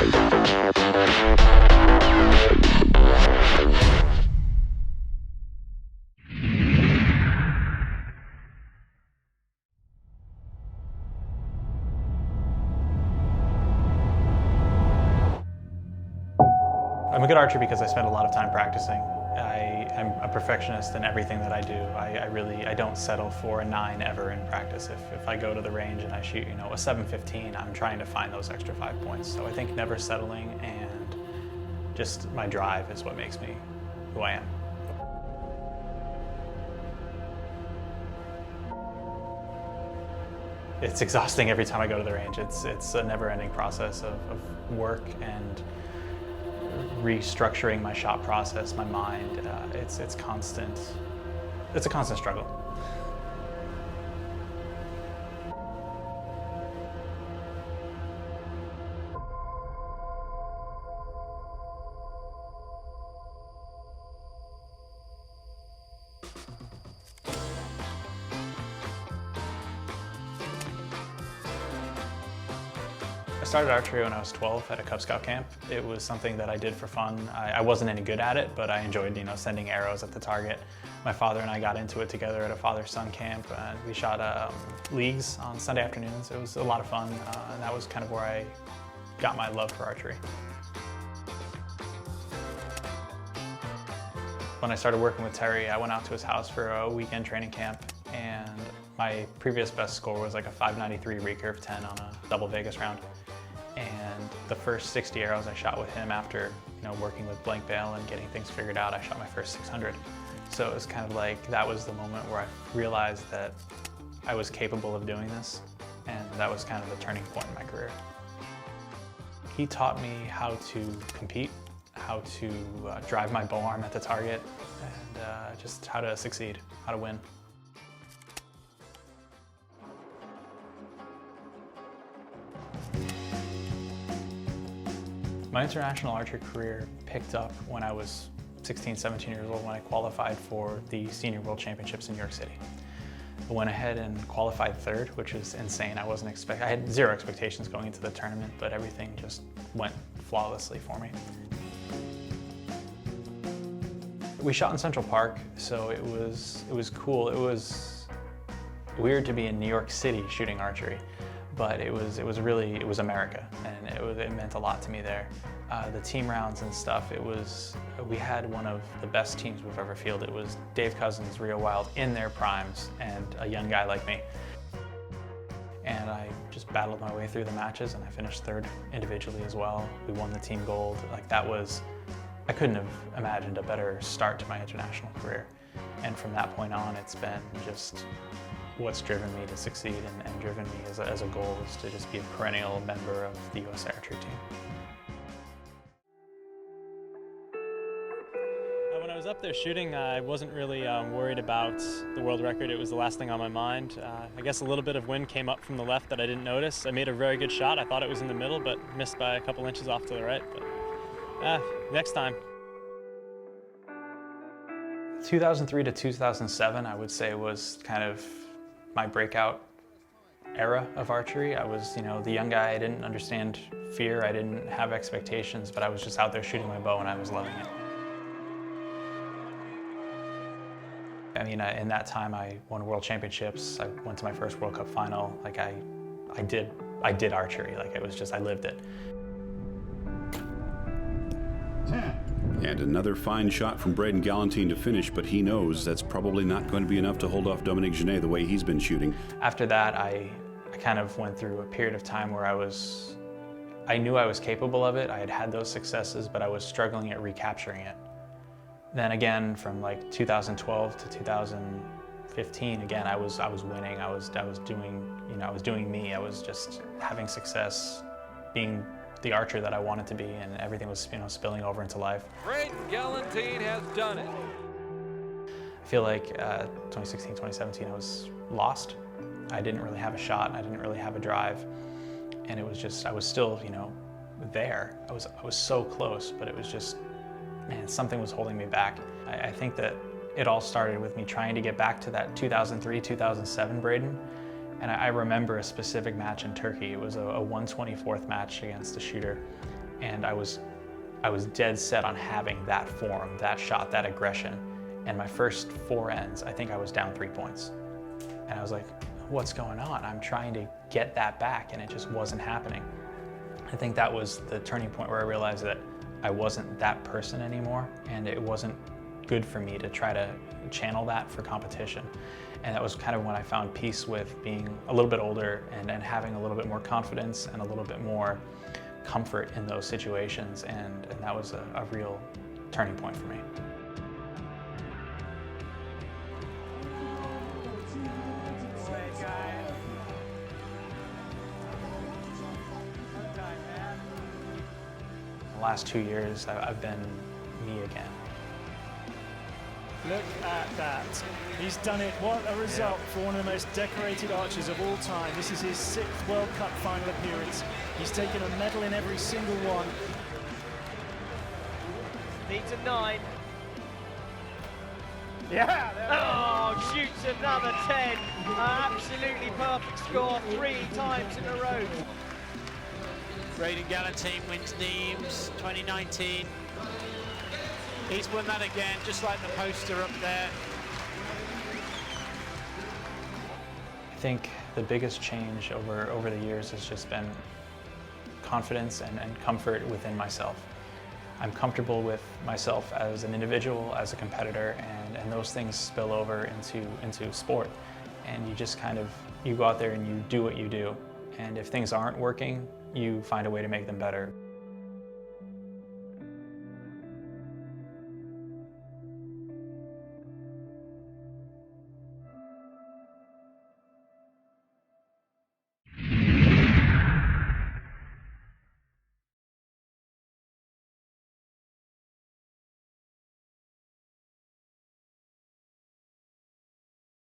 I'm a good archer because I spend a lot of time practicing. I'm a perfectionist in everything that I do. I don't settle for a 9 ever in practice. If I go to the range and I shoot, a 7.15, I'm trying to find those extra 5 points. So I think never settling and just my drive is what makes me who I am. It's exhausting every time I go to the range. It's a never-ending process of work and restructuring my shot process, my mind. It's constant. It's a constant struggle. I started archery when I was 12 at a Cub Scout camp. It was something that I did for fun. I wasn't any good at it, but I enjoyed, sending arrows at the target. My father and I got into it together at a father-son camp. We shot leagues on Sunday afternoons. It was a lot of fun, and that was kind of where I got my love for archery. When I started working with Terry, I went out to his house for a weekend training camp, and my previous best score was like a 593 recurve 10 on a double Vegas round. And the first 60 arrows I shot with him after working with blank bail and getting things figured out, I shot my first 600. So it was kind of like that was the moment where I realized that I was capable of doing this, and that was kind of the turning point in my career. He taught me how to compete, how to drive my bow arm at the target, and just how to succeed, how to win. My international archery career picked up when I was 16, 17 years old when I qualified for the Senior World Championships in New York City. I went ahead and qualified third, which is insane. I had zero expectations going into the tournament, but everything just went flawlessly for me. We shot in Central Park, so it was cool. It was weird to be in New York City shooting archery. But it was America, and it meant a lot to me there. The team rounds and stuff, we had one of the best teams we've ever fielded. It was Dave Cousins, Rio Wild in their primes, and a young guy like me. And I just battled my way through the matches, and I finished third individually as well. We won the team gold. I couldn't have imagined a better start to my international career. And from that point on, it's been just what's driven me to succeed and driven me as a goal is to just be a perennial member of the U.S. archery team. When I was up there shooting, I wasn't really worried about the world record. It was the last thing on my mind. I guess a little bit of wind came up from the left that I didn't notice. I made a very good shot. I thought it was in the middle, but missed by a couple inches off to the right. But next time. 2003 to 2007, I would say, was kind of my breakout era of archery. I was, the young guy. I didn't understand fear. I didn't have expectations, but I was just out there shooting my bow and I was loving it. I mean, in that time, I won world championships. I went to my first World Cup final. I did archery. I lived it. And another fine shot from Braden Gellenthien to finish, but he knows that's probably not going to be enough to hold off Dominique Genet the way he's been shooting. After that, I kind of went through a period of time where I knew I was capable of it. I had had those successes, but I was struggling at recapturing it. Then again, from 2012 to 2015, again, I was winning. I was doing me. I was just having success, being the archer that I wanted to be, and everything was spilling over into life. Braden Gellenthien has done it. I feel like 2016, 2017, I was lost. I didn't really have a shot. I didn't really have a drive, and it was just I was still there. I was so close, but it was just, man, something was holding me back. I think that it all started with me trying to get back to that 2003, 2007 Braden. And I remember a specific match in Turkey. It was a 1/24th match against a shooter. And I was dead set on having that form, that shot, that aggression. And my first 4 ends, I think I was down 3 points. And I was like, what's going on? I'm trying to get that back and it just wasn't happening. I think that was the turning point where I realized that I wasn't that person anymore, and it wasn't good for me to try to channel that for competition. And that was kind of when I found peace with being a little bit older and having a little bit more confidence and a little bit more comfort in those situations, and that was a real turning point for me. The last 2 years, I've been me again. Look at that. He's done it. What a result for one of the most decorated archers of all time. This is his 6th World Cup final appearance. He's taken a medal in every single one. Needs a 9. Yeah! Oh, shoots another 10. Absolutely perfect score 3 times in a row. Braden Gellenthien wins Nîmes 2019. He's won that again, just like the poster up there. I think the biggest change over the years has just been confidence and comfort within myself. I'm comfortable with myself as an individual, as a competitor, and those things spill over into sport. And you just you go out there and you do what you do. And if things aren't working, you find a way to make them better.